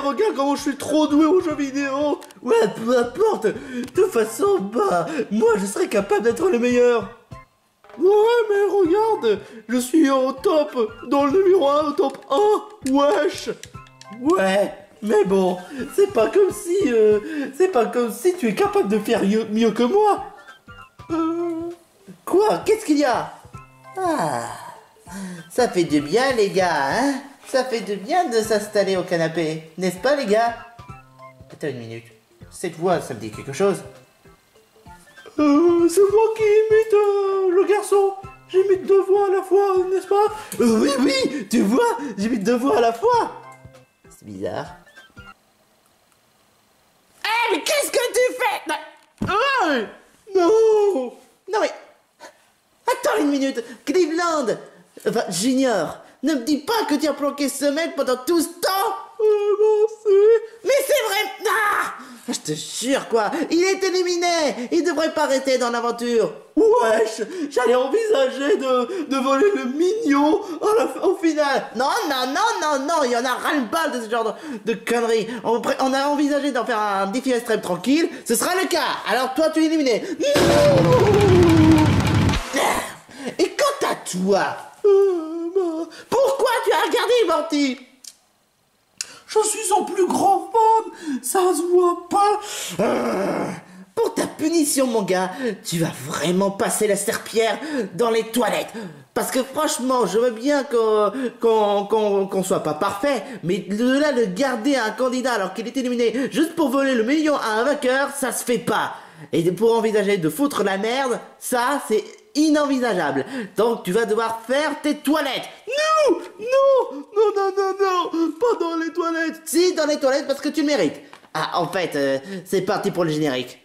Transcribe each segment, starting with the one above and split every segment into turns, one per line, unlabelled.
regarde comment je suis trop doué aux jeux vidéo. Ouais, peu importe. De toute façon, moi, je serais capable d'être le meilleur. Ouais, mais regarde, je suis au top, dans le numéro 1, au top 1, wesh. Ouais, mais bon, c'est pas comme si tu es capable de faire mieux que moi. Quoi? Qu'est-ce qu'il y a? Ah, ça fait du bien, les gars, hein? Ça fait du bien de s'installer au canapé, n'est-ce pas, les gars? Attends une minute, cette voix, ça me dit quelque chose. C'est moi qui imite le garçon. J'imite deux voix à la fois, n'est-ce pas? Oui, tu vois, j'imite deux voix à la fois. C'est bizarre. Eh, mais qu'est-ce que tu fais? Non. Non mais... Attends une minute, Cleveland. Enfin, j'ignore. Ne me dis pas que tu as planqué ce mec pendant tout ce temps. Mais c'est vrai. Ah, je te jure quoi, il est éliminé. Il devrait pas rester dans l'aventure. Wesh, j'allais envisager de voler le mignon au final. Non, il y en a ras-le-bas de ce genre de conneries. On a envisagé d'en faire un défi extrême tranquille. Ce sera le cas. Alors toi tu es éliminé. Et quant à toi, pourquoi tu as regardé Morty? Je suis son plus grand fan, ça se voit pas. Pour ta punition, mon gars, tu vas vraiment passer la serpillière dans les toilettes. Parce que franchement, je veux bien qu'on soit pas parfait, mais de là de garder un candidat alors qu'il est éliminé juste pour voler le million à un vainqueur, ça se fait pas. Et pour envisager de foutre la merde, ça c'est inenvisageable. Donc tu vas devoir faire tes toilettes. Non, pas dans les toilettes. Si, dans les toilettes parce que tu le mérites. Ah, en fait, c'est parti pour le générique.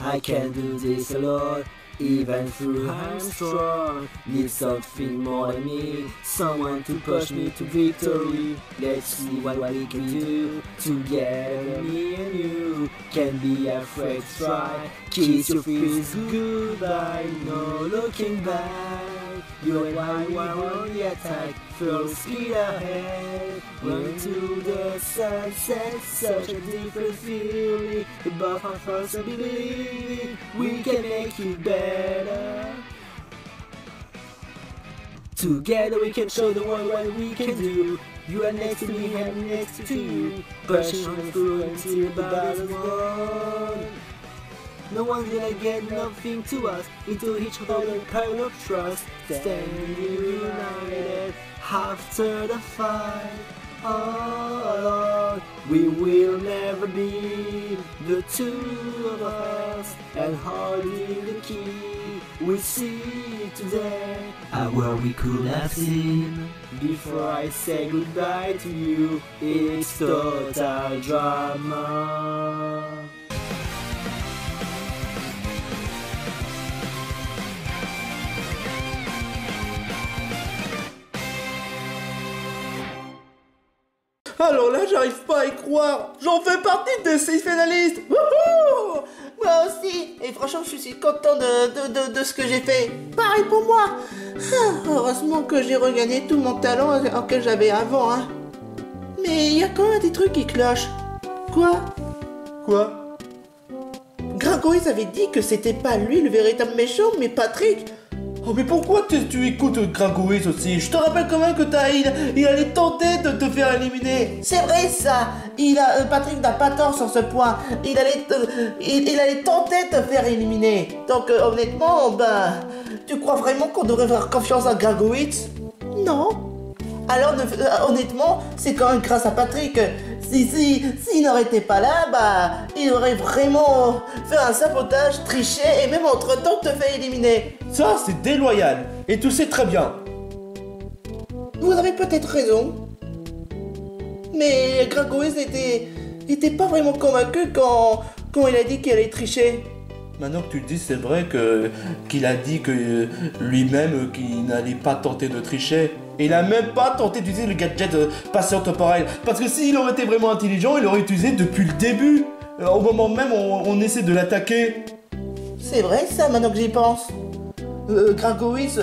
I can do this alone, even though I'm strong. Need something more than me, someone to push me to victory. Let's see what we can do together, me and you. Can't be afraid to try, kiss your fears goodbye, no looking back. You and I were on the attack, full speed ahead. Went to the sunset, such a different feeling. Above our first believing, we can make it better. Together we can show the world what we can do. You are next to me, I'm next to you. Pushing on through until the battle's won. No one's gonna get nothing to us, into each other the kind of trust. Standing united after the fight. All along, we will never be the two of us, and holding the key we see today. A world we could have seen before I say goodbye to you. It's total drama.
Alors là, j'arrive pas à y croire. J'en fais partie des 6 finalistes. Wouhou! Moi aussi. Et franchement, je suis content de ce que j'ai fait. Pareil pour moi. Heureusement que j'ai regagné tout mon talent que j'avais avant. Hein. Mais il y a quand même des trucs qui clochent. Quoi? Gringoïs avait dit que c'était pas lui le véritable méchant, mais Patrick. Oh mais pourquoi tu écoutes Gringoïs aussi? Je te rappelle quand même que il allait tenter de te faire éliminer. C'est vrai ça. Patrick n'a pas tort sur ce point. Il allait tenter de te faire éliminer. Donc honnêtement, tu crois vraiment qu'on devrait faire confiance à Gringoïs? Non. Alors honnêtement, c'est quand même grâce à Patrick. S'il n'aurait été pas là, il aurait vraiment fait un sabotage, triché et même entre-temps te fait éliminer. Ça, c'est déloyal. Et tu sais très bien. Vous avez peut-être raison. Mais Gringoïs n'était pas vraiment convaincu quand il a dit qu'il allait tricher. Maintenant que tu le dis, c'est vrai qu'il a dit que lui-même qu'il n'allait pas tenter de tricher. Et il a même pas tenté d'utiliser le gadget patient temporel. Parce que s'il aurait été vraiment intelligent, il aurait utilisé depuis le début. Au moment même où on essaie de l'attaquer.
C'est vrai ça, maintenant que j'y pense. Gragoïs,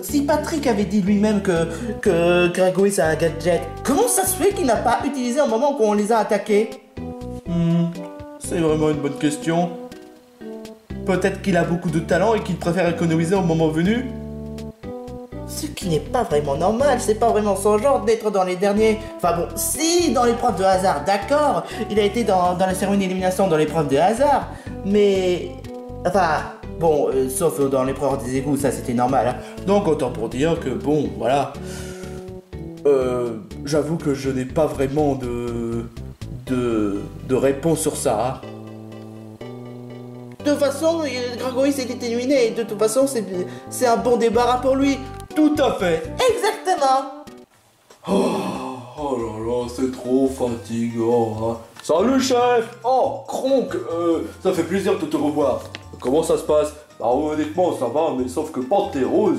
si Patrick avait dit lui-même que Gragoïs a un gadget, comment ça se fait qu'il n'a pas utilisé au moment où on les a attaqués?
C'est vraiment une bonne question. Peut-être qu'il a beaucoup de talent et qu'il préfère économiser au moment venu.
Ce qui n'est pas vraiment normal, c'est pas vraiment son genre d'être dans les derniers. Enfin bon, si, dans l'épreuve de hasard, d'accord, il a été dans la cérémonie d'élimination dans l'épreuve de hasard, mais... Enfin, bon, sauf dans l'épreuve des égouts, ça c'était normal. Hein.
Donc autant pour dire que bon, voilà. J'avoue que je n'ai pas vraiment de réponse sur ça. Hein.
De toute façon, Gragoïs est éliminé, de toute façon, c'est un bon débarras pour lui.
Tout à fait.
Exactement.
Oh là là, c'est trop fatigant. Hein. Salut chef. Oh, Kronk, ça fait plaisir de te revoir. Comment ça se passe? Bah honnêtement, ça va, mais sauf que Panthéros,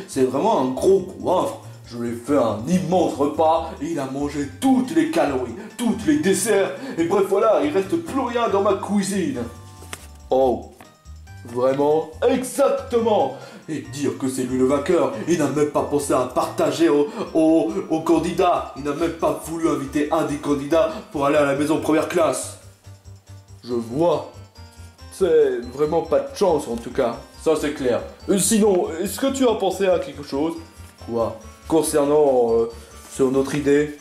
c'est vraiment un gros coiffre. Je lui ai fait un immense repas et il a mangé toutes les calories, toutes les desserts. Et bref, voilà, il reste plus rien dans ma cuisine. Oh, vraiment? Exactement. Et dire que c'est lui le vainqueur, il n'a même pas pensé à partager aux candidats. Il n'a même pas voulu inviter un des candidats pour aller à la maison première classe. Je vois. C'est vraiment pas de chance en tout cas. Ça c'est clair. Sinon, est-ce que tu as pensé à quelque chose? Quoi? Concernant sur notre idée?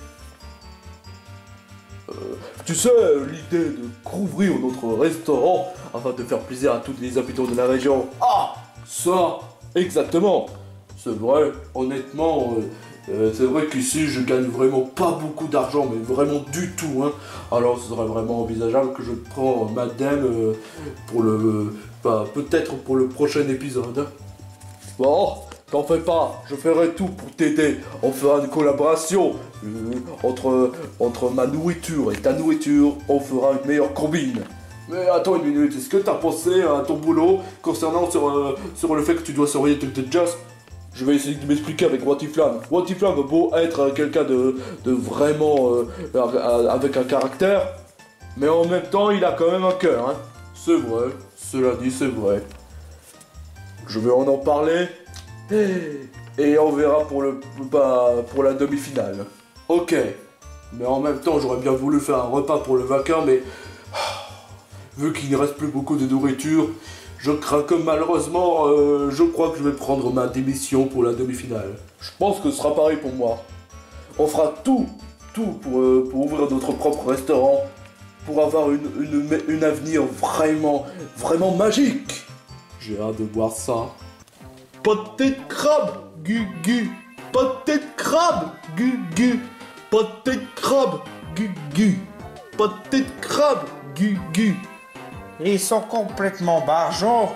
Tu sais, l'idée de rouvrir notre restaurant afin de faire plaisir à tous les habitants de la région. Ah, ça, exactement. C'est vrai, honnêtement, c'est vrai qu'ici je gagne vraiment pas beaucoup d'argent, mais vraiment du tout. Hein. Alors ce serait vraiment envisageable que je prends madame pour le... peut-être pour le prochain épisode. Bon, t'en fais pas, je ferai tout pour t'aider. On fera une collaboration entre ma nourriture et ta nourriture. On fera une meilleure combine. Mais attends une minute, est-ce que t'as pensé à ton boulot concernant sur le fait que tu dois surveiller tes Just? Je vais essayer de m'expliquer avec Watiflam. Watiflam a beau être quelqu'un de vraiment avec un caractère, mais en même temps il a quand même un cœur. Hein. C'est vrai, cela dit c'est vrai. Je vais en parler. Et on verra pour la demi-finale. Ok. Mais en même temps, j'aurais bien voulu faire un repas pour le vainqueur, mais... Vu qu'il ne reste plus beaucoup de nourriture, je crains que malheureusement, je crois que je vais prendre ma démission pour la demi-finale. Je pense que ce sera pareil pour moi. On fera tout pour ouvrir notre propre restaurant, pour avoir une avenir vraiment magique. J'ai hâte de voir ça. Pâté de crabe, gu. Pâté de crabe, gu. Pâté de crabe, gu. Pâté de crabe, gu.
Ils sont complètement barjots.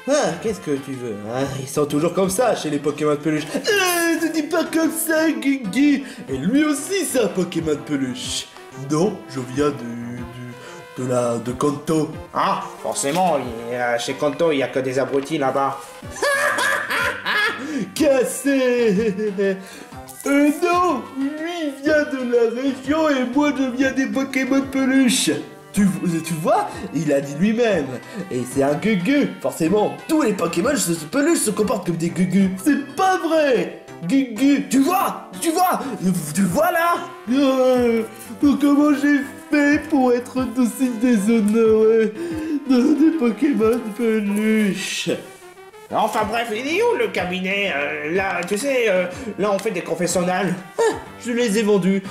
Ah, qu'est-ce que tu veux, hein? Ils sont toujours comme ça chez les Pokémon de peluche. Ne dis pas comme ça, Guigui. Et lui aussi, c'est un Pokémon de peluche. Non, je viens de Kanto.
Ah, forcément, chez Kanto, il n'y a que des abrutis là-bas.
Cassé. Non, lui vient de la région et moi je viens des Pokémon de peluche. Tu vois, il a dit lui-même. Et c'est un gugu, forcément. Tous les Pokémon de peluche se comportent comme des gugus. C'est pas vrai. Gugu, tu vois là. Comment j'ai fait pour être aussi déshonoré des Pokémon de peluche?
Enfin bref, il est où le cabinet? Là, tu sais, là on fait des confessionnals.
Je les ai vendus.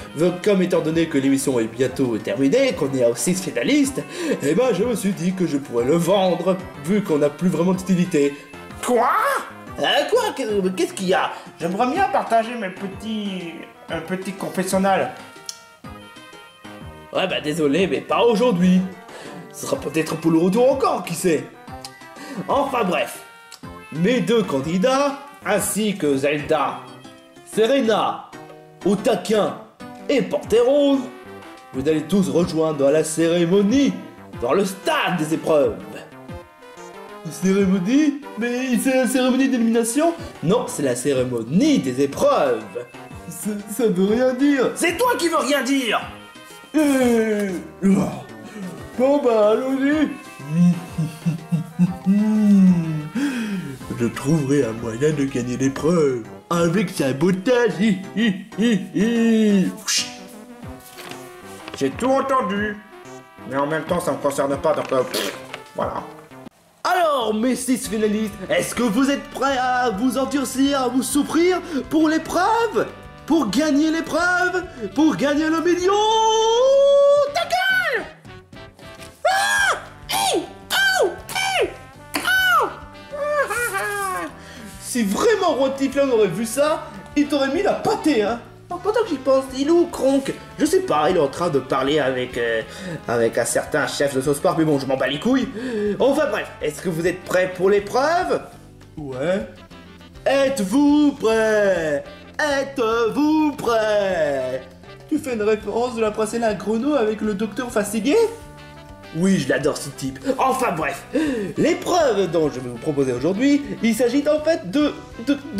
Comme étant donné que l'émission est bientôt terminée, qu'on est aux 6 finalistes, eh ben je me suis dit que je pourrais le vendre, vu qu'on n'a plus vraiment d'utilité.
Quoi? Quoi? Qu'est-ce qu'il y a? J'aimerais bien partager un petit confessionnal.
Ouais bah désolé, mais pas aujourd'hui. Ce sera peut-être pour le retour encore, qui sait. Enfin bref. Mes deux candidats, ainsi que Zelda, Serena, Otaquin et Panthéros, vous allez tous rejoindre dans la cérémonie, dans le stade des épreuves. Cérémonie? Mais c'est la cérémonie d'élimination? Non, c'est la cérémonie des épreuves. Ça veut rien dire.
C'est toi qui veux rien dire.
Bon bah allons-y. Je trouverai un moyen de gagner l'épreuve avec sabotage.
J'ai tout entendu. Mais en même temps, ça me concerne pas, donc voilà.
Alors, mes 6 finalistes, est-ce que vous êtes prêts à vous endurcir, à vous souffrir pour l'épreuve? Pour gagner l'épreuve? Pour gagner le million? Ta gueule! Ah! Hey! Oh! Hey! Oh! Si vraiment Rotiflon aurait vu ça, il t'aurait mis la pâtée, hein? Alors, pendant que j'y pense, il est où Kronk? Je sais pas, il est en train de parler avec un certain chef de South Park, mais bon, je m'en bats les couilles. Enfin bref, est-ce que vous êtes prêts pour l'épreuve? Ouais. Êtes-vous prêts? Êtes-vous prêts? Tu fais une référence de la princesse à Chrono avec le docteur fatigué? Oui, je l'adore ce type. Enfin bref, l'épreuve dont je vais vous proposer aujourd'hui, il s'agit en fait de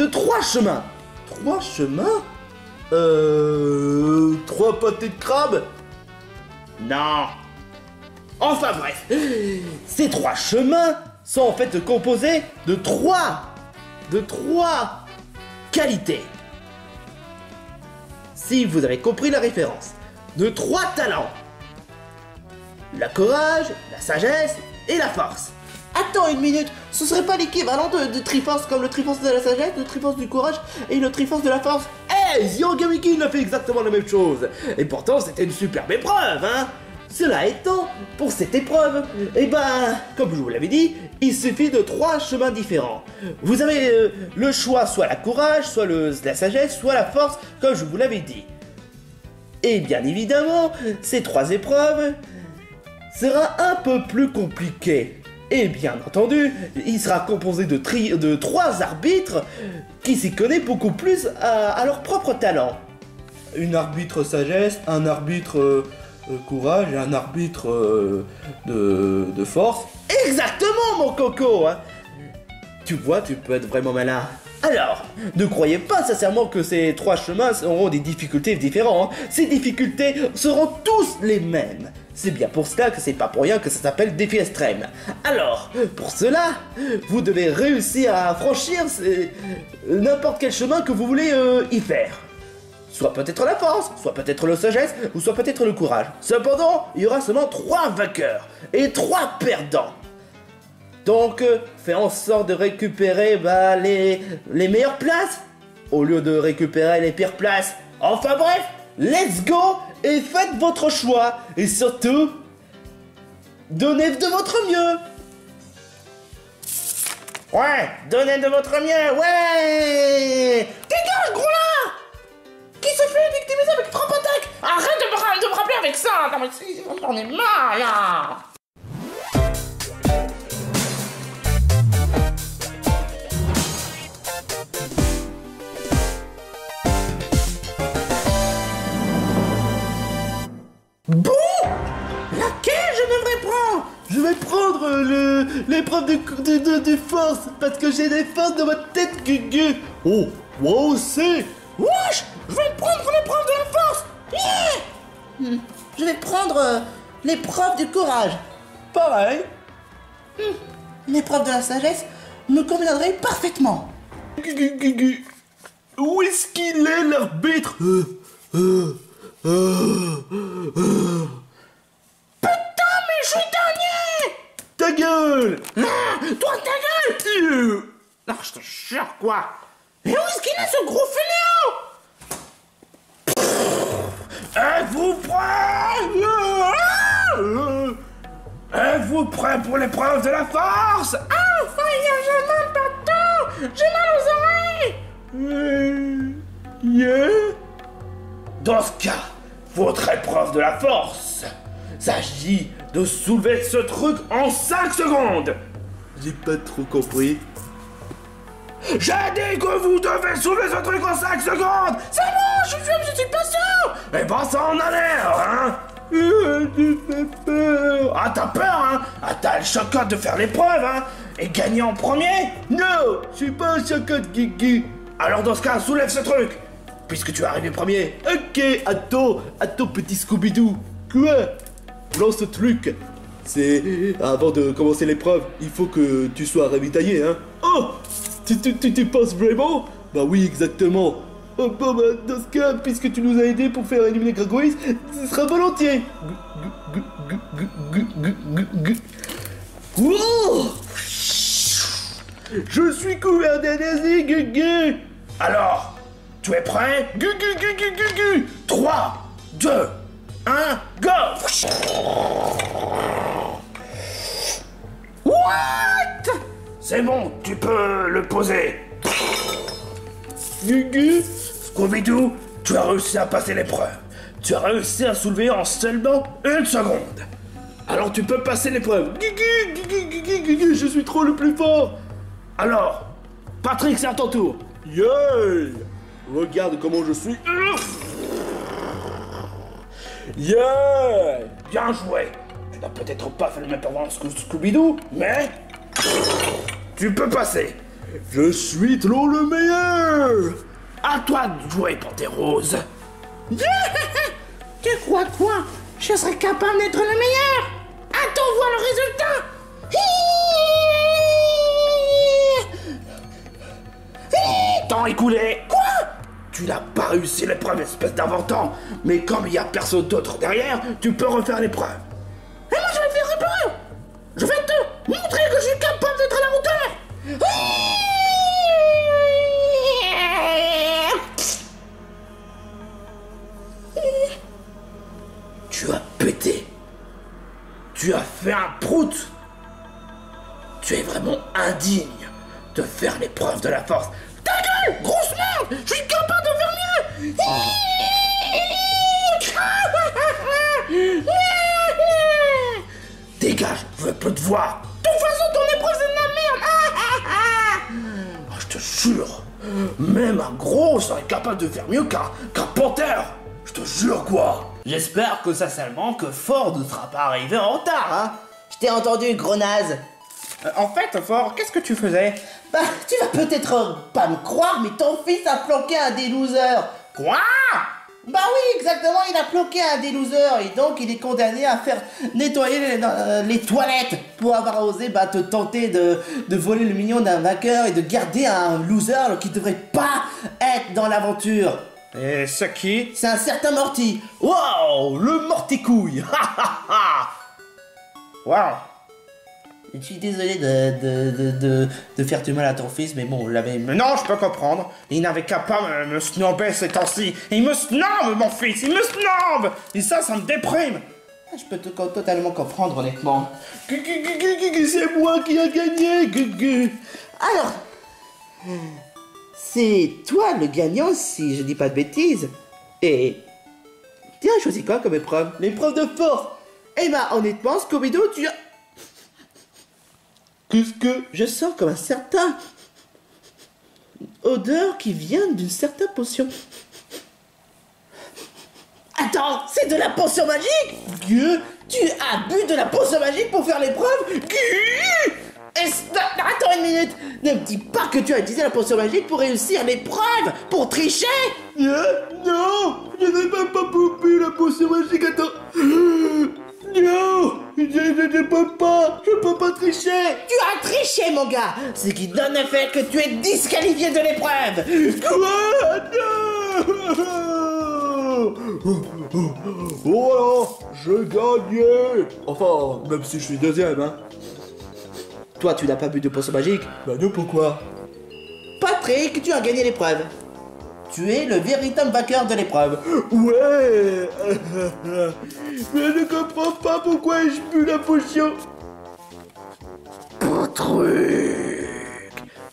3 chemins. 3 chemins? 3 pâtés de crabe? Non. Enfin bref, ces 3 chemins sont en fait composés de 3 qualités. Si vous avez compris la référence, de 3 talents. Le courage, la sagesse et la force. Attends une minute, ce serait pas l'équivalent de Triforce comme le Triforce de la sagesse, le Triforce du courage et le Triforce de la force? Hey, Yogamiki a fait exactement la même chose. Et pourtant c'était une superbe épreuve, hein. Cela étant, pour cette épreuve, eh ben, comme je vous l'avais dit, il suffit de 3 chemins différents. Vous avez le choix, soit la courage, soit la sagesse, soit la force, comme je vous l'avais dit. Et bien évidemment, ces 3 épreuves sera un peu plus compliqué. Et bien entendu, il sera composé de 3 arbitres qui s'y connaissent beaucoup plus à leur propre talent. Une arbitre sagesse, un arbitre courage et un arbitre de force. Exactement mon coco, hein. Tu vois, tu peux être vraiment malin. Alors, ne croyez pas sincèrement que ces 3 chemins auront des difficultés différentes. Hein. Ces difficultés seront tous les mêmes. C'est bien pour cela que c'est pas pour rien que ça s'appelle défi extrême. Alors, pour cela, vous devez réussir à franchir n'importe quel chemin que vous voulez y faire. Soit peut-être la force, soit peut-être la sagesse, ou soit peut-être le courage. Cependant, il y aura seulement 3 vainqueurs et 3 perdants. Donc, fais en sorte de récupérer les meilleures places, au lieu de récupérer les pires places. Enfin bref, let's go et faites votre choix. Et surtout, donnez de votre mieux. Ouais, donnez de votre mieux, ouais. Dégage, gros là. Qui se fait victimiser avec 3 attaques?
Arrête de me rappeler avec ça. Non mais j'en ai marre là.
Bon, laquelle je devrais prendre? Je vais prendre l'épreuve de force, parce que j'ai des forces dans ma tête, Gugu. Oh, moi aussi.
Wesh, je vais prendre l'épreuve de la force.
Yeah. Je vais prendre l'épreuve du courage.
Pareil.
L'épreuve de la sagesse me conviendrait parfaitement.
Gugu, où est-ce qu'il est, l'arbitre?
Putain, mais je suis dernier.
Ta gueule.
Toi, ta gueule. Non, je te jure, quoi. Et où est-ce qu'il est, ce gros fainéant? Êtes-vous prêts? Êtes-vous prêts pour l'épreuve de la force? Enfin, j'ai mal partout. J'ai mal aux oreilles.
Yeah.
Dans ce cas, votre épreuve de la force s'agit de soulever ce truc en 5 secondes.
J'ai pas trop compris.
J'ai dit que vous devez soulever ce truc en 5 secondes. C'est bon, je suis pas sûr. Eh ben ça en a l'air, hein.
Tu fais peur. Ah, t'as peur, hein? Ah, t'as le chocolat de faire l'épreuve, hein? Et gagner en premier? Non, je suis pas un chocolat, Guigui. Alors dans ce cas, soulève ce truc, puisque tu es arrivé premier. Ok, attends, petit Scooby-Doo. Quoi? Lance ce truc. C'est... Avant de commencer l'épreuve, il faut que tu sois ravitaillé, hein? Oh! Tu penses vraiment? Bah oui, exactement. Oh bon, bah, dans ce cas, puisque tu nous as aidé pour faire éliminer Gargoyles, ce sera volontiers. Oh! Je suis couvert d'énergie, Gugu. Alors, tu es prêt? 3, 2, 1, go! What? C'est bon, tu peux le poser. Gugu, Scooby-Doo, tu as réussi à passer l'épreuve. Tu as réussi à soulever en seulement 1 seconde. Alors tu peux passer l'épreuve. Gugu, je suis trop le plus fort. Alors, Patrick, c'est à ton tour. Yeah! Regarde comment je suis. Yeah! Bien joué. Tu n'as peut-être pas fait le même performance que Scooby-Doo, mais... tu peux passer. Je suis trop le meilleur. À toi de jouer, Panthère Rose.
Tu crois quoi? Je serais capable d'être le meilleur. Attends voir le résultat.
Temps écoulé. Quoi? Tu n'as pas réussi l'épreuve, espèce d'inventant. Mais comme il n'y a personne d'autre derrière, tu peux refaire l'épreuve.
Et moi je vais faire l'épreuve. Je vais te montrer que je suis capable d'être à la hauteur.
Tu as pété. Tu as fait un prout. Tu es vraiment indigne de faire l'épreuve de la force. Ta gueule, grosse merde. Je suis capable de faire mieux. Dégage, je veux plus te voir.
De toute façon, ton épreuve c'est de la merde.
Oh, je te jure, même un gros serait capable de faire mieux qu'un panthère. Je te jure quoi.
J'espère que sincèrement que Ford ne sera pas arrivé en retard, hein. Je t'ai entendu, gros naze.
En fait, Ford, qu'est-ce que tu faisais?
Bah, tu vas peut-être pas me croire, mais ton fils a planqué un des losers.
Quoi?
Bah oui, exactement, il a planqué un des losers, et donc il est condamné à faire nettoyer les toilettes pour avoir osé te tenter de voler le million d'un vainqueur et de garder un loser qui devrait pas être dans l'aventure.
Et c'est qui?
C'est un certain Morty.
Wow, le morticouille. Wow.
Je suis désolé de faire du mal à ton fils, mais bon, je l'avais...
Mais non, je peux comprendre. Il n'avait qu'à pas me snobber ces temps-ci. Il me snobe, mon fils, il me snobe. Et ça me déprime.
Je peux totalement comprendre, honnêtement.
C'est moi qui a gagné.
Alors, c'est toi le gagnant, si je dis pas de bêtises. Et tu as choisi quoi comme épreuve? L'épreuve de force. Eh ben, honnêtement, Scooby-Doo, tu as...
Qu'est-ce que...
Je sens comme un certain... odeur qui vient d'une certaine potion. Attends, c'est de la potion magique? Gueux, tu as bu de la potion magique pour faire l'épreuve? Gueux! Attends une minute! Ne me dis pas que tu as utilisé la potion magique pour réussir l'épreuve! Pour tricher!
Non! Je n'ai même pas bu la potion magique, attends! Non! Je peux pas tricher!
Tu as triché, mon gars! Ce qui donne le fait que tu es disqualifié de l'épreuve!
Quoi? Non! Voilà! J'ai gagné! Enfin, même si je suis deuxième, hein!
Toi, tu n'as pas bu de potion magique?
Bah non, pourquoi?
Patrick, tu as gagné l'épreuve! Tu es le véritable vainqueur de l'épreuve!
Ouais! Mais je ne comprends pas pourquoi ai-je bu la potion! Patrick!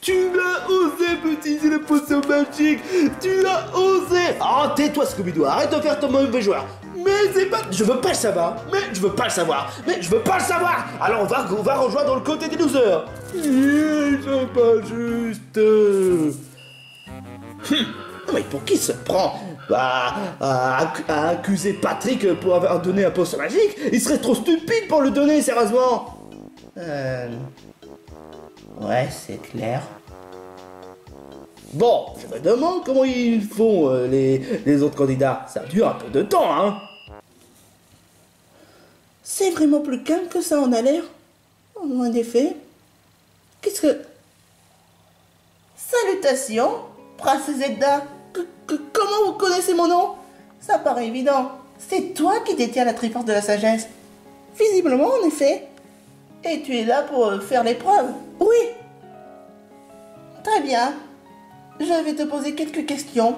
Tu l'as osé m'utiliser la potion magique! Tu l'as osé!
Oh, tais-toi, Scooby-Doo, arrête de faire ton mauvais joueur!
Mais c'est pas...
Je veux pas le savoir!
Mais je veux pas le savoir! Mais je veux pas le savoir! Alors on va rejoindre le côté des losers! C'est pas juste...
Non mais pour qui se prend?
à accuser Patrick pour avoir donné un potion magique. Il serait trop stupide pour le donner, sérieusement.
Ouais, c'est clair.
Bon, je me demande comment ils font les autres candidats. Ça dure un peu de temps, hein.
C'est vraiment plus calme que ça en a l'air. En effet. Qu'est-ce que... Salutations, Princesse Zelda. Comment vous connaissez mon nom? Ça paraît évident. C'est toi qui détiens la Triforce de la Sagesse. Visiblement, en effet. Et tu es là pour faire l'épreuve. Oui. Très bien. Je vais te poser quelques questions.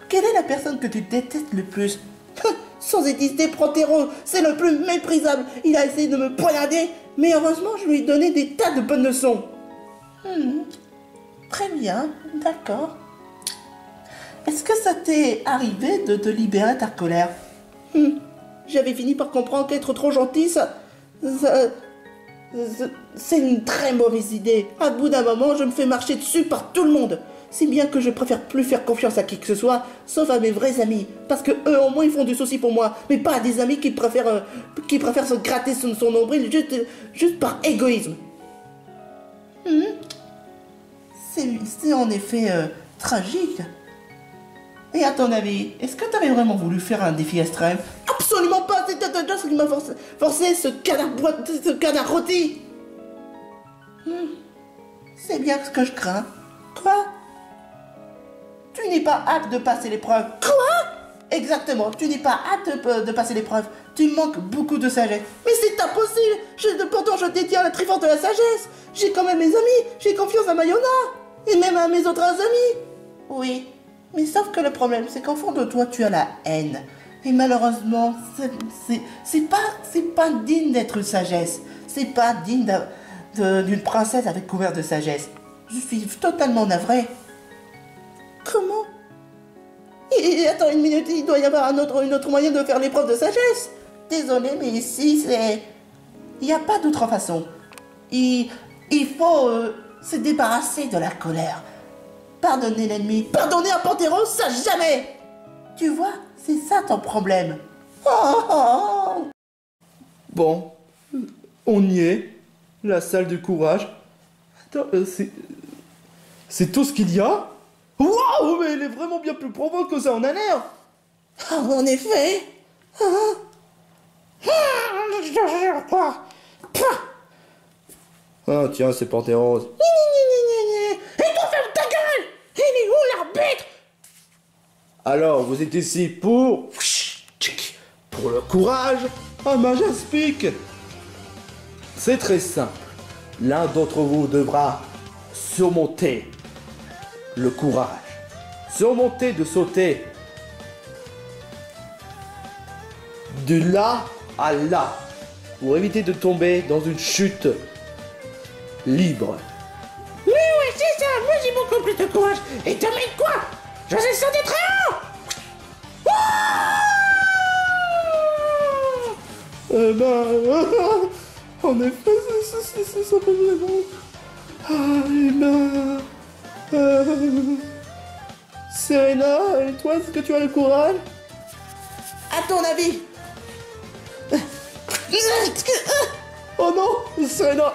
Quelle est la personne que tu détestes le plus? Sans hésiter, Protero, c'est le plus méprisable. Il a essayé de me poignarder, mais heureusement, je lui ai donné des tas de bonnes leçons. Très bien, d'accord. Est-ce que ça t'est arrivé de te libérer de ta colère? J'avais fini par comprendre qu'être trop gentil, c'est une très mauvaise idée. À bout d'un moment, je me fais marcher dessus par tout le monde. Si bien que je préfère plus faire confiance à qui que ce soit, sauf à mes vrais amis. Parce que eux, au moins, ils font du souci pour moi. Mais pas à des amis qui préfèrent se gratter son nombril juste par égoïsme. C'est en effet tragique. Et à ton avis, est-ce que tu avais vraiment voulu faire un défi extrême? Absolument pas. C'est Tata Joss qui m'a forcé ce canard rôti. C'est bien ce que je crains. Quoi? Tu n'es pas apte de passer l'épreuve. Quoi? Exactement, tu n'es pas apte de passer l'épreuve. Tu manques beaucoup de sagesse. Mais c'est impossible. Pourtant, je détiens la Triforce de la Sagesse. J'ai quand même mes amis. J'ai confiance à Mayona. Et même à mes autres amis. Oui, mais sauf que le problème, c'est qu'au fond de toi, tu as la haine. Et malheureusement, c'est pas digne d'être une sagesse. C'est pas digne d'une princesse avec couvert de sagesse. Je suis totalement navré. Comment? Et attends une minute, il doit y avoir un autre moyen de faire l'épreuve de sagesse. Désolé, mais ici, il n'y a pas d'autre façon. Il faut se débarrasser de la colère. Pardonner l'ennemi, pardonner un Panthéros, ça jamais. Tu vois, c'est ça ton problème.
Bon, on y est. La salle du courage. Attends, c'est tout ce qu'il y a? Waouh, mais elle est vraiment bien plus probante que ça en a l'air.
En effet.
Ah tiens, c'est Panthéros.
Et toi, ferme ta gueule. Il est où l'arbitre?
Alors, vous êtes ici pour le courage à Majaspic. C'est très simple. L'un d'entre vous devra surmonter le courage. Surmonter de sauter de là à là pour éviter de tomber dans une chute libre.
Oui, c'est ça. Moi, j'ai beaucoup plus de courage. Et t'as mis quoi? Je sais sauter très haut.
En effet, ça peut vraiment... Serena, et toi, est-ce que tu as le courage?
À ton avis?
Oh non, Serena!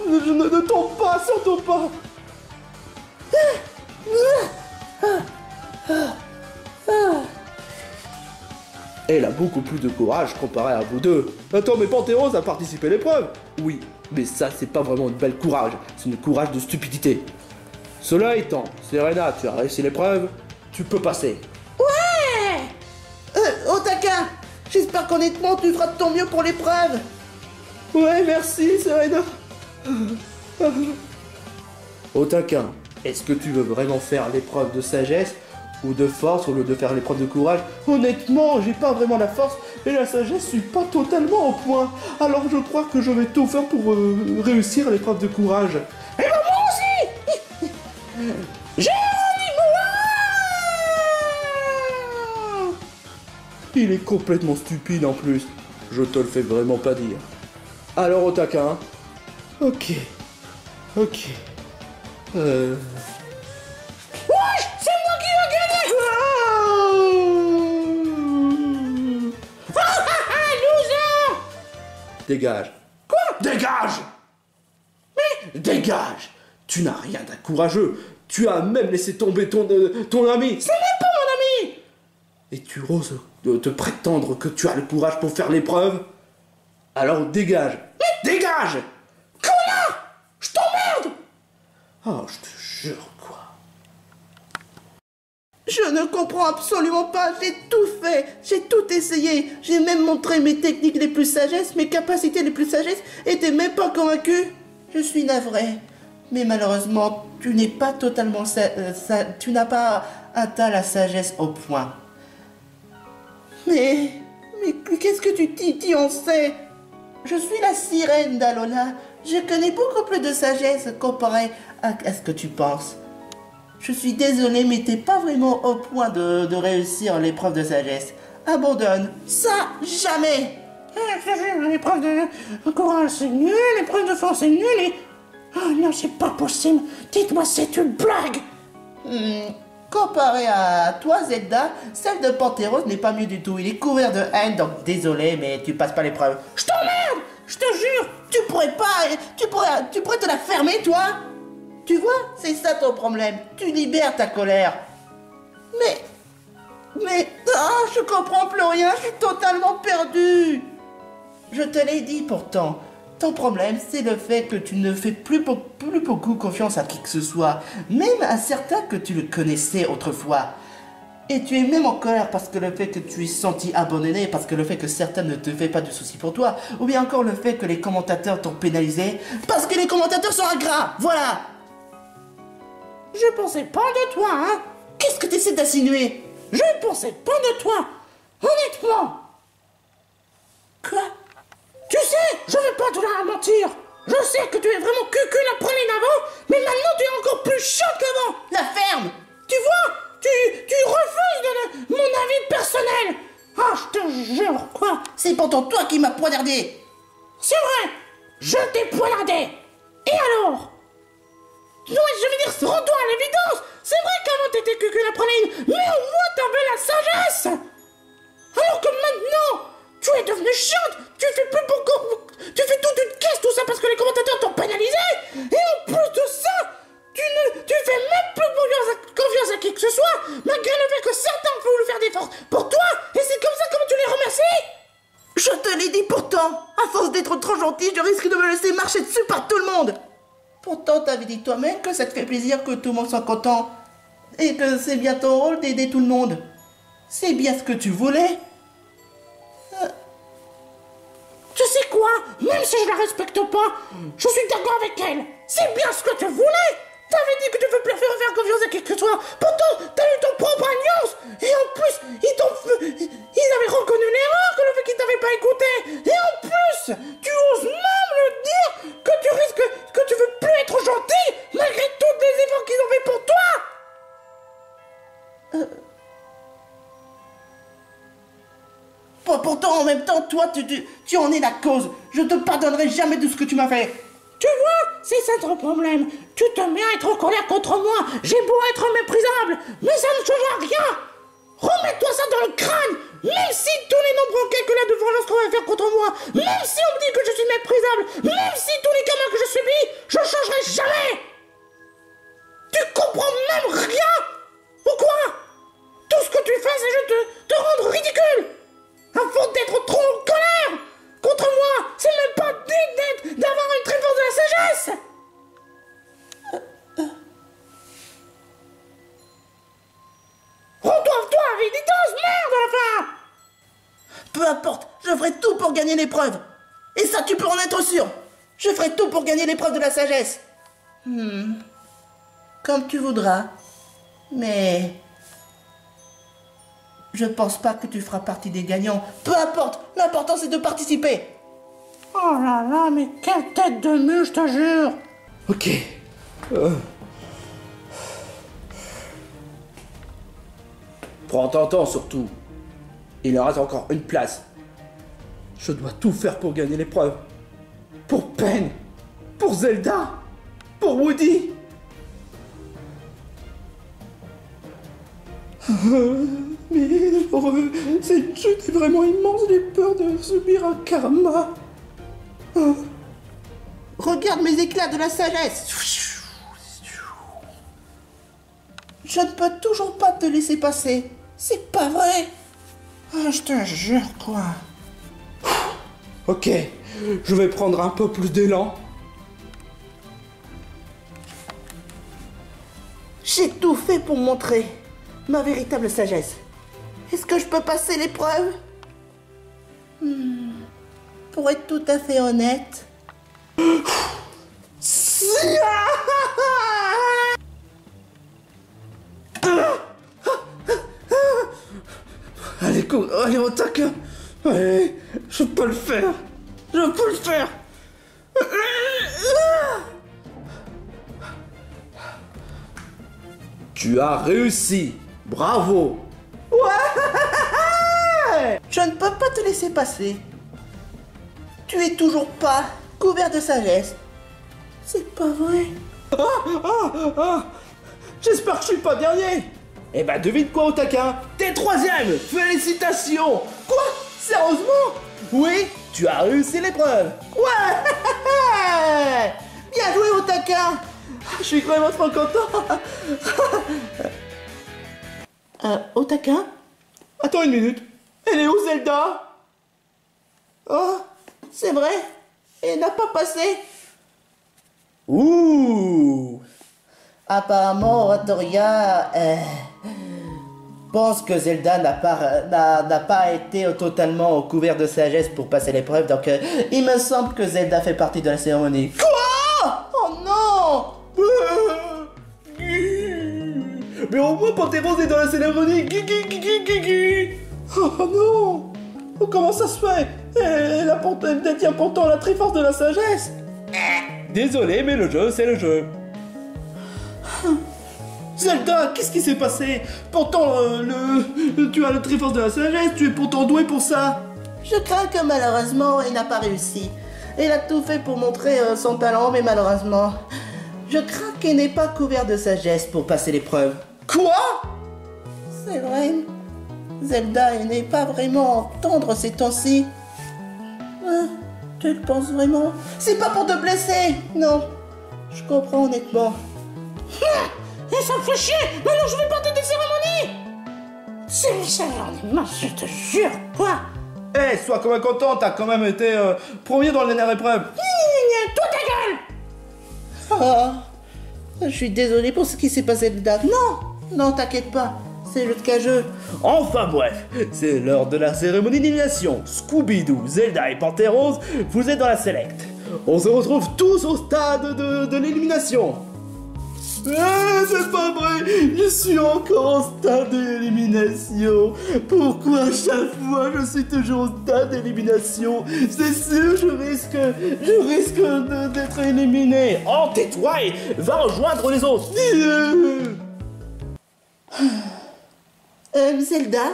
Je ne tombe pas, surtout pas! Elle a beaucoup plus de courage comparé à vous deux. Attends, mais Panthéros a participé à l'épreuve. Oui, mais ça, c'est pas vraiment une belle courage. C'est une courage de stupidité. Cela étant, Serena, tu as réussi l'épreuve. Tu peux passer.
Ouais. Otaka, j'espère qu'honnêtement, tu feras de ton mieux pour l'épreuve.
Ouais, merci, Serena. Otaka, est-ce que tu veux vraiment faire l'épreuve de sagesse ou de force au lieu de faire l'épreuve de courage? Honnêtement, j'ai pas vraiment la force et la sagesse, je suis pas totalement au point. Alors je crois que je vais tout faire pour réussir l'épreuve de courage.
Et ben moi aussi.
Il est complètement stupide en plus. Je te le fais vraiment pas dire. Alors Otaka, ok. Ok. Ouais, c'est moi qui ai gagné. Loser. Dégage. Quoi? Dégage. Mais dégage. Tu n'as rien d'un courageux. Tu as même laissé tomber ton ami. C'est même pas mon ami. Et tu oses te prétendre que tu as le courage pour faire l'épreuve? Alors dégage. Mais dégage. Connard. Je t'emmerde. Oh, je te jure, quoi. Je ne comprends absolument pas, j'ai tout fait, j'ai tout essayé, j'ai même montré mes techniques les plus sagesse, mes capacités les plus sagesse, et t'es même pas convaincu? Je suis navré, mais malheureusement, tu n'es pas totalement tu n'as pas atteint la sagesse au point. Mais qu'est-ce que tu dis, on sait? Je suis la sirène d'Alola, je connais beaucoup plus de sagesse comparé à ce que tu penses. Je suis désolé, mais t'es pas vraiment au point de réussir l'épreuve de sagesse. Abandonne. Ça, jamais. L'épreuve de courage, c'est nul. L'épreuve de force, c'est nul. Et... oh non, c'est pas possible. Dites-moi, c'est une blague. Comparé à toi, Zelda, celle de Panthéros n'est pas mieux du tout. Il est couvert de haine, donc désolé, mais tu passes pas l'épreuve. Je t'emmerde. Je te jure. Tu pourrais te la fermer, toi? Tu vois, c'est ça ton problème. Tu libères ta colère. Mais, je comprends plus rien. Je suis totalement perdu. Je te l'ai dit pourtant. Ton problème, c'est le fait que tu ne fais plus beaucoup confiance à qui que ce soit. Même à certains que tu le connaissais autrefois. Et tu es même en colère parce que le fait que tu es senti abandonné, parce que le fait que certains ne te font pas de soucis pour toi, ou bien encore le fait que les commentateurs t'ont pénalisé, parce que les commentateurs sont ingrats. Voilà. Je pensais pas de toi, hein. Qu'est-ce que tu essaies d'insinuer? Je pensais pas de toi. Honnêtement. Quoi? Tu sais, je vais pas te la mentir. Je sais que tu es vraiment cucu la praline avant, mais maintenant tu es encore plus chiant qu'avant. La ferme. Tu vois, tu refuses mon avis personnel. Ah, je te jure, quoi. C'est pourtant toi qui m'as poignardé. C'est vrai. Je t'ai poignardé. Et alors? Non, je veux dire, rends-toi à l'évidence. C'est vrai qu'avant t'étais cucu la praline, mais au moins t'avais la sagesse. Alors que maintenant, tu es devenue chiante. Tu fais toute une caisse, tout ça parce que les commentateurs t'ont pénalisé. Et en plus de ça, tu fais même plus confiance à qui que ce soit, malgré le fait que certains ont voulu faire des forces pour toi. Et c'est comme ça comment tu les remercies? Je te l'ai dit pourtant. À force d'être trop gentil, je risque de me laisser marcher dessus par tout le monde. Pourtant, t'avais dit toi-même que ça te fait plaisir que tout le monde soit content. Et que c'est bien ton rôle d'aider tout le monde. C'est bien ce que tu voulais. Tu sais quoi? Même si je la respecte pas, je suis d'accord avec elle. C'est bien ce que tu voulais. T'avais dit que tu veux plus faire confiance à qui que ce soit. Pourtant, t'as eu ton propre alliance. Et en plus, ils avaient reconnu l'erreur que le fait qu'ils t'avaient pas écouté. Et en plus, tu oses même le dire que tu risques, que tu veux plus être gentil malgré tous les efforts qu'ils ont fait pour toi. Pourtant, en même temps, toi, tu en es la cause. Je te pardonnerai jamais de ce que tu m'as fait. Tu vois, c'est ça ton problème. Tu te mets à être en colère contre moi. J'ai beau être méprisable, mais ça ne change rien. Remets-toi ça dans le crâne. Même si tous les nombreux calculs de vengeance qu'on va faire contre moi, même si on me dit que je suis méprisable, même si tous les gamins que je subis, je changerai jamais. Tu comprends même rien. Ou quoi? Tout ce que tu fais, c'est juste te rendre ridicule. À force d'être trop en colère contre moi, c'est même pas digne d'avoir une tréfonce de la sagesse. Retrouve-toi, Viditos, merde à la fin. Peu importe, je ferai tout pour gagner l'épreuve. Et ça, tu peux en être sûr. Je ferai tout pour gagner l'épreuve de la sagesse. Comme tu voudras. Mais... je pense pas que tu feras partie des gagnants. Peu importe, l'important c'est de participer. Oh là là, mais quelle tête de mule, je te jure. Ok. Prends ton temps surtout. Il en reste encore une place. Je dois tout faire pour gagner l'épreuve. Pour Pen. Pour Zelda. pour Woody. Mais cette chute est vraiment immense, j'ai peur de subir un karma.
Regarde mes éclats de la sagesse. Je ne peux toujours pas te laisser passer. C'est pas vrai. Je te jure, quoi.
Ok, je vais prendre un peu plus d'élan.
J'ai tout fait pour montrer ma véritable sagesse. Est-ce que je peux passer l'épreuve? Pour être tout à fait honnête...
Allez, allez, au taquin. Allez, je peux le faire. Je peux le faire. Tu as réussi. Bravo.
Ouais! Je ne peux pas te laisser passer. Tu es toujours pas couvert de sagesse. C'est pas vrai.
J'espère que je suis pas dernier. Eh ben, devine quoi, au taquin? T'es troisième. Félicitations. Quoi? Sérieusement? Oui, tu as réussi l'épreuve.
Ouais! Bien joué au taquin.
Je suis vraiment trop content.
Au taquin?
Attends une minute. Elle est où, Zelda?
Oh, c'est vrai. Elle n'a pas passé.
Ouh.
Apparemment, Oratoria pense que Zelda n'a pas été totalement couvert de sagesse pour passer l'épreuve, donc il me semble que Zelda fait partie de la cérémonie. Quoi? Oh non!
Mais au moins Panthéros est dans la cérémonie. Oh non. Oh, comment ça se fait? Elle détient pourtant la Triforce de la sagesse. Désolé, mais le jeu, c'est le jeu. Zelda, qu'est-ce qui s'est passé? Pourtant, tu as la Triforce de la sagesse, tu es pourtant doué pour ça.
Je crains que malheureusement, elle n'a pas réussi. Elle a tout fait pour montrer son talent, mais malheureusement, je crains qu'elle n'ait pas couvert de sagesse pour passer l'épreuve.
Quoi?
C'est vrai. Zelda, elle n'est pas vraiment tendre ces temps-ci. Tu le penses vraiment? C'est pas pour te blesser. Non, je comprends honnêtement. Et ça me fait chier. Maintenant, je vais partir des cérémonies. C'est ça, j'en ai marre, je te jure. Quoi?
Eh, sois quand même content, t'as quand même été premier dans la dernière épreuve.
Toi ta gueule. Je suis désolé pour ce qui s'est passé Zelda. Non, t'inquiète pas. C'est le cas jeu.
Enfin bref, c'est l'heure de la cérémonie d'élimination. Scooby-Doo, Zelda et Panthéros, vous êtes dans la select. On se retrouve tous au stade de l'élimination. C'est pas vrai, je suis encore au stade d'élimination. Pourquoi à chaque fois je suis toujours au stade d'élimination? C'est sûr, je risque d'être éliminé. Oh, tais-toi et va rejoindre les autres.
Zelda,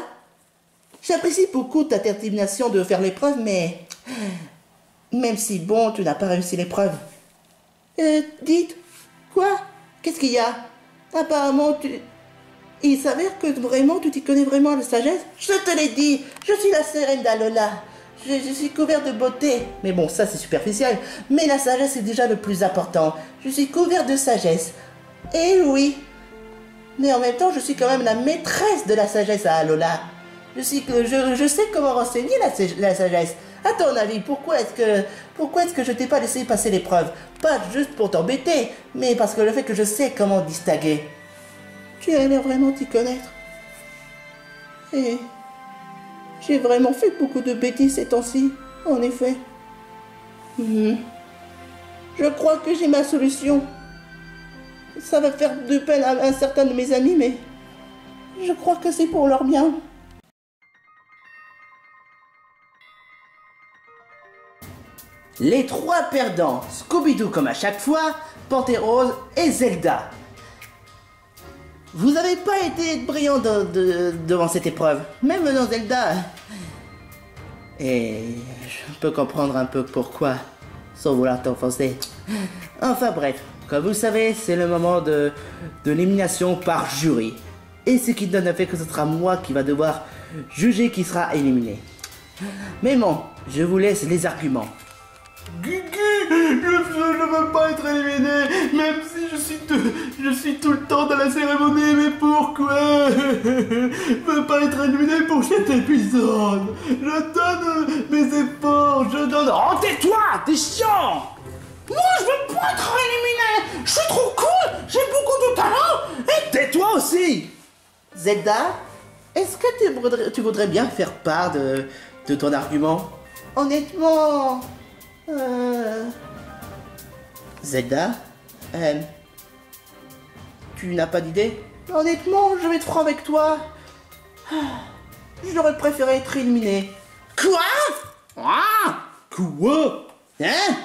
j'apprécie beaucoup ta détermination de faire l'épreuve, mais même si bon, tu n'as pas réussi l'épreuve. Dites, quoi? Qu'est-ce qu'il y a? Apparemment, il s'avère que vraiment, tu t'y connais vraiment la sagesse. Je te l'ai dit, je suis la sirène d'Alola. Je suis couvert de beauté. Mais bon, ça c'est superficiel. Mais la sagesse est déjà le plus important. Je suis couvert de sagesse. Et oui. Mais en même temps, je suis quand même la maîtresse de la sagesse à Alola. Je sais comment renseigner la sagesse. À ton avis, pourquoi est-ce que je t'ai pas laissé passer l'épreuve? Pas juste pour t'embêter, mais parce que le fait que je sais comment distinguer. Tu as l'air vraiment t'y connaître. Et j'ai vraiment fait beaucoup de bêtises ces temps-ci, en effet. Je crois que j'ai ma solution. Ça va faire de peine à un certain de mes amis, mais je crois que c'est pour leur bien. Les trois perdants, Scooby-Doo comme à chaque fois, Panthéros et Zelda. Vous n'avez pas été brillant devant cette épreuve, même dans Zelda. Et je peux comprendre un peu pourquoi, sans vouloir t'offenser. Enfin bref, Comme vous le savez, c'est le moment de l'élimination par jury. Et ce qui donne le fait que ce sera moi qui va devoir juger qui sera éliminé. Mais bon, je vous laisse les arguments.
Guigui, je ne veux pas être éliminé, même si je suis tout le temps dans la cérémonie, mais pourquoi? Je veux pas être éliminé pour cet épisode. Je donne mes efforts, je donne...
Oh, tais-toi, t'es chiant!
Moi, je veux pas être éliminé. Je suis trop cool, j'ai beaucoup de talent.
Et tais-toi aussi! Zelda, est-ce que tu voudrais bien faire part de ton argument?
Honnêtement...
Zelda, tu n'as pas d'idée?
Honnêtement, je vais être franc avec toi. J'aurais préféré être éliminé.
Quoi? Ah! Quoi? Hein?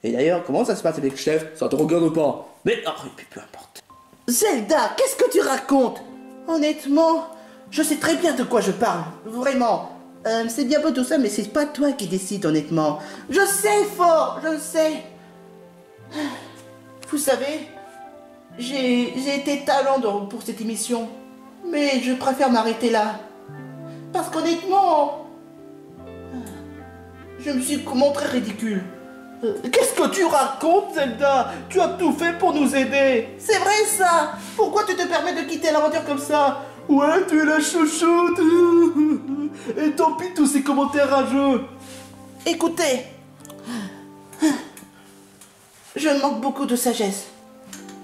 Et d'ailleurs, comment ça se passe avec le chef? Ça te regarde pas. Mais, oh, peu importe.
Zelda, qu'est-ce que tu racontes? Honnêtement, je sais très bien de quoi je parle. Vraiment.
C'est bien beau tout ça, mais c'est pas toi qui décide, honnêtement.
Je sais, fort, je sais. Vous savez, j'ai été talent pour cette émission. Mais je préfère m'arrêter là. Parce qu'honnêtement, je me suis montré ridicule. Qu'est-ce que tu racontes, Zelda? Tu as tout fait pour nous aider. C'est vrai, ça. Pourquoi tu te permets de quitter l'aventure comme ça? Ouais, tu es la chouchoute. Et tant pis tous ces commentaires rageux. Écoutez, je manque beaucoup de sagesse.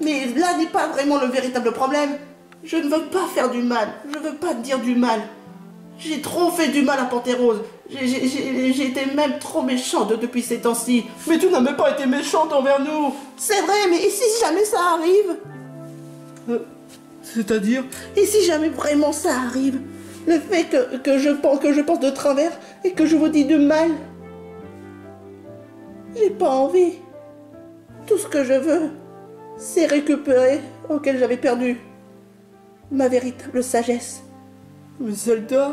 Mais là n'est pas vraiment le véritable problème. Je ne veux pas faire du mal. Je ne veux pas dire du mal. J'ai trop fait du mal à Pantérose. J'ai été même trop méchante depuis ces temps-ci. Mais tu n'as même pas été méchante envers nous. C'est vrai, mais et si jamais ça arrive? C'est-à-dire? Et si jamais vraiment ça arrive? Le fait que je pense de travers et que je vous dis du mal? J'ai pas envie. Tout ce que je veux, c'est récupérer auquel j'avais perdu ma véritable sagesse. Mais Zelda,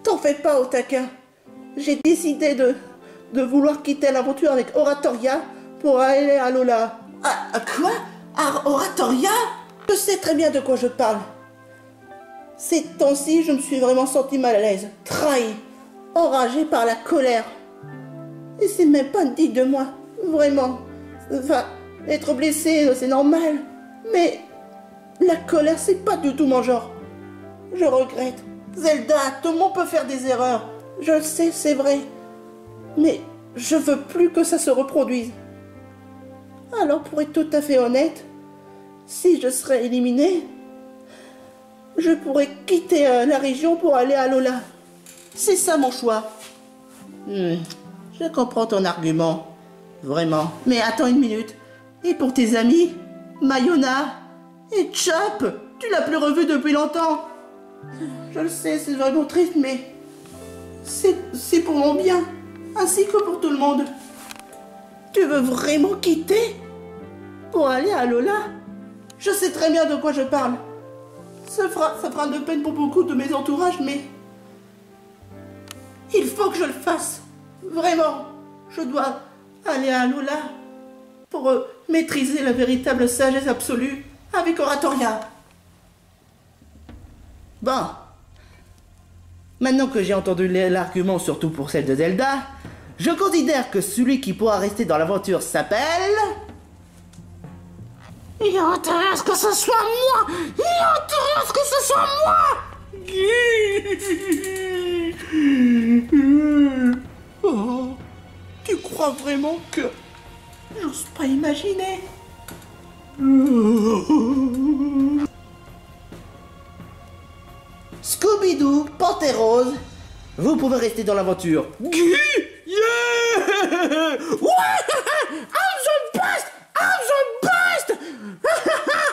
t'en fais pas, Otaka. J'ai décidé de vouloir quitter l'aventure avec Oratoria pour aller à Lola. Ah, quoi? À Oratoria? Je sais très bien de quoi je parle. Ces temps-ci, je me suis vraiment senti mal à l'aise, trahi, enragé par la colère. Et c'est même pas digne de moi, vraiment. Enfin, être blessé, c'est normal. Mais la colère, c'est pas du tout mon genre. Je regrette. Zelda, tout le monde peut faire des erreurs. Je le sais, c'est vrai. Mais je veux plus que ça se reproduise. Alors, pour être tout à fait honnête, si je serais éliminé, je pourrais quitter la région pour aller à Lola. C'est ça mon choix.
Je comprends ton argument. Vraiment. Mais attends une minute. Et pour tes amis, Mayona et Chop, tu l'as plus revu depuis longtemps.
Je le sais, c'est vraiment triste, mais c'est pour mon bien, ainsi que pour tout le monde. Tu veux vraiment quitter pour aller à Lola? Je sais très bien de quoi je parle. Ça fera de peine pour beaucoup de mes entourages, mais il faut que je le fasse. Vraiment, je dois aller à Lola pour maîtriser la véritable sagesse absolue avec Oratoria.
Bon. Maintenant que j'ai entendu l'argument, surtout pour celle de Zelda, je considère que celui qui pourra rester dans l'aventure s'appelle...
Il a intérêt à ce que ce soit moi! Il a intérêt à ce que ce soit moi! Oh, tu crois vraiment que... J'ose pas imaginer.
Scooby-Doo, Pantérose, vous pouvez rester dans l'aventure.
Yeah! Ouais! I'm the best! I'm the best!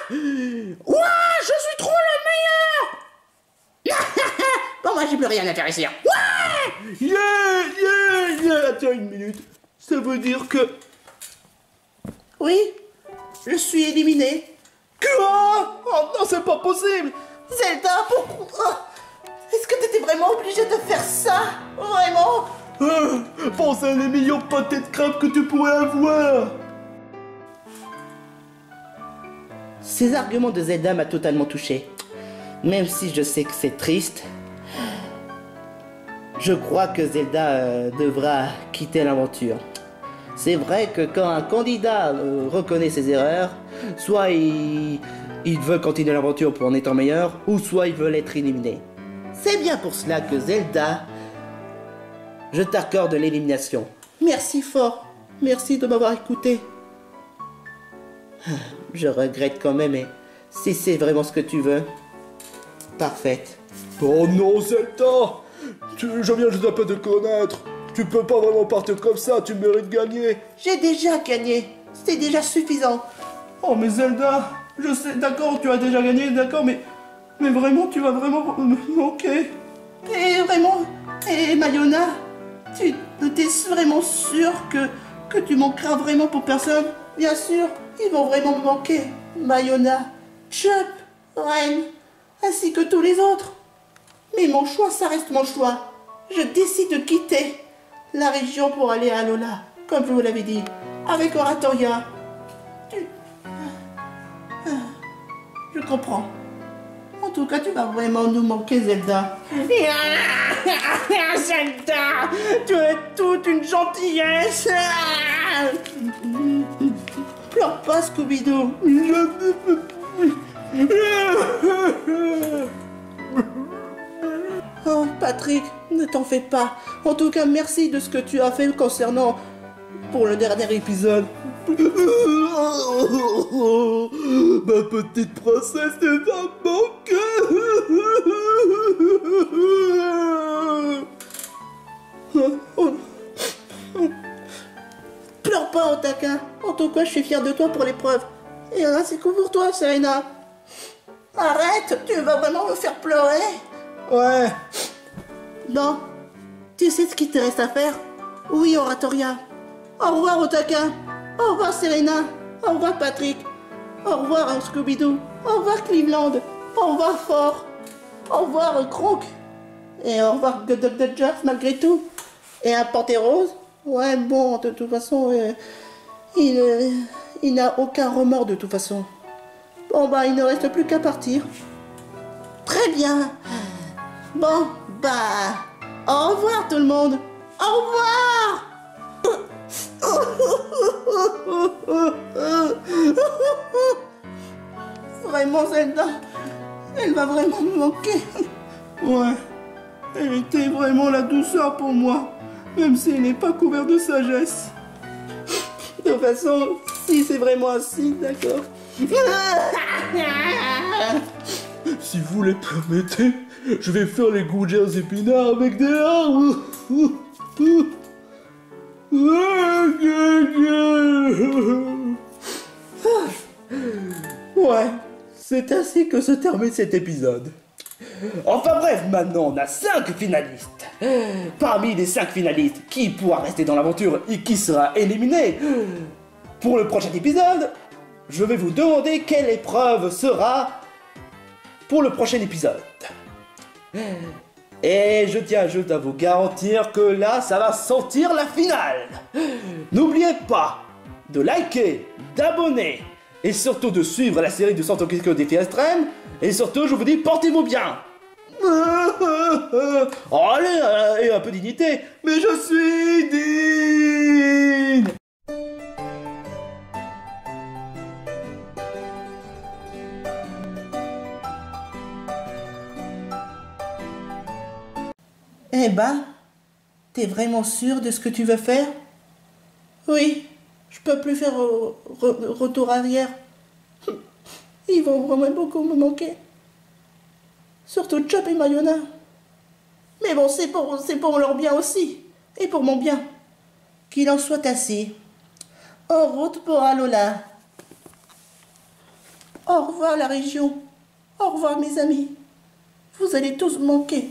Ouais! Je suis trop le meilleur!
Bon, moi j'ai plus rien à faire ici.
Ouais! Yeah! Attends une minute. Ça veut dire que... Oui, je suis éliminé. Quoi? Oh non, c'est pas possible! Zelda, pourquoi? Est-ce que t'étais vraiment obligé de faire ça? Vraiment? Pense à les millions de pâtés de crêpes que tu pourrais avoir.
Ces arguments de Zelda m'ont totalement touché. Même si je sais que c'est triste, je crois que Zelda devra quitter l'aventure. C'est vrai que quand un candidat reconnaît ses erreurs, soit il veut continuer l'aventure pour en étant meilleur, ou soit il veut être éliminé. C'est bien pour cela que Zelda, je t'accorde l'élimination. Merci fort, merci de m'avoir écouté. Je regrette quand même, mais si c'est vraiment ce que tu veux, parfaite.
Oh non, Zelda! Je viens juste un peu de connaître. Tu peux pas vraiment partir comme ça, tu mérites de gagner.
J'ai déjà gagné, c'est déjà suffisant.
Oh mais Zelda, je sais, d'accord, tu as déjà gagné, d'accord, mais vraiment, tu vas vraiment me manquer.
Et vraiment, et Mayona, tu es vraiment sûr que tu manqueras vraiment pour personne? Bien sûr, ils vont vraiment me manquer. Mayona, Chop, Ren, ainsi que tous les autres. Mais mon choix, ça reste mon choix. Je décide de quitter la région pour aller à Alola, comme je vous l'avais dit, avec Oratoria. Je comprends. En tout cas, tu vas vraiment nous manquer, Zelda. Zelda, tu es toute une gentillesse. Pleure pas, Scooby-Doo. Oh, Patrick, ne t'en fais pas. En tout cas, merci de ce que tu as fait concernant pour le dernier épisode.
Ma petite princesse, tu vas me manquer.
Pleure pas, Otaka. En tout cas, je suis fier de toi pour l'épreuve. Et là, c'est cool pour toi, Serena. Arrête, tu vas vraiment me faire pleurer.
Ouais.
Non. Tu sais ce qu'il te reste à faire? Oui, Oratoria. Au revoir, Otaka. Au revoir, Serena. Au revoir, Patrick. Au revoir, Scooby-Doo. Au revoir, Cleveland. Au revoir, Fort. Au revoir, Croc. Et au revoir, Dodger, malgré tout. Et un Pantérose. Ouais, bon, de toute façon, il n'a aucun remords de toute façon. Bon, bah, il ne reste plus qu'à partir. Très bien. Bon, bah, au revoir tout le monde. Au revoir. Vraiment, Zelda, elle va vraiment me manquer.
Ouais. Elle était vraiment la douceur pour moi. Même si elle n'est pas couverte de sagesse.
De toute façon, si c'est vraiment ainsi, d'accord.
Si vous les permettez, je vais faire les gougères épinards avec des arbres.
Ouais, c'est ainsi que se termine cet épisode. Enfin bref, maintenant on a 5 finalistes. Parmi les 5 finalistes, qui pourra rester dans l'aventure et qui sera éliminé? Pour le prochain épisode, je vais vous demander quelle épreuve sera pour le prochain épisode. Et je tiens juste à vous garantir que là, ça va sentir la finale. N'oubliez pas de liker, d'abonner et surtout de suivre la série du Centre Kikyo Défi Extrême. Et surtout, je vous dis, portez-vous bien. Allez, et un peu de dignité.
Mais je suis digne.
Eh ben, t'es vraiment sûr de ce que tu veux faire? Oui, je peux plus faire retour arrière. Ils vont vraiment beaucoup me manquer. Surtout Chop et Mayona. Mais bon, c'est pour leur bien aussi. Et pour mon bien. Qu'il en soit ainsi. En route pour Alola. Au revoir la région. Au revoir mes amis. Vous allez tous me manquer.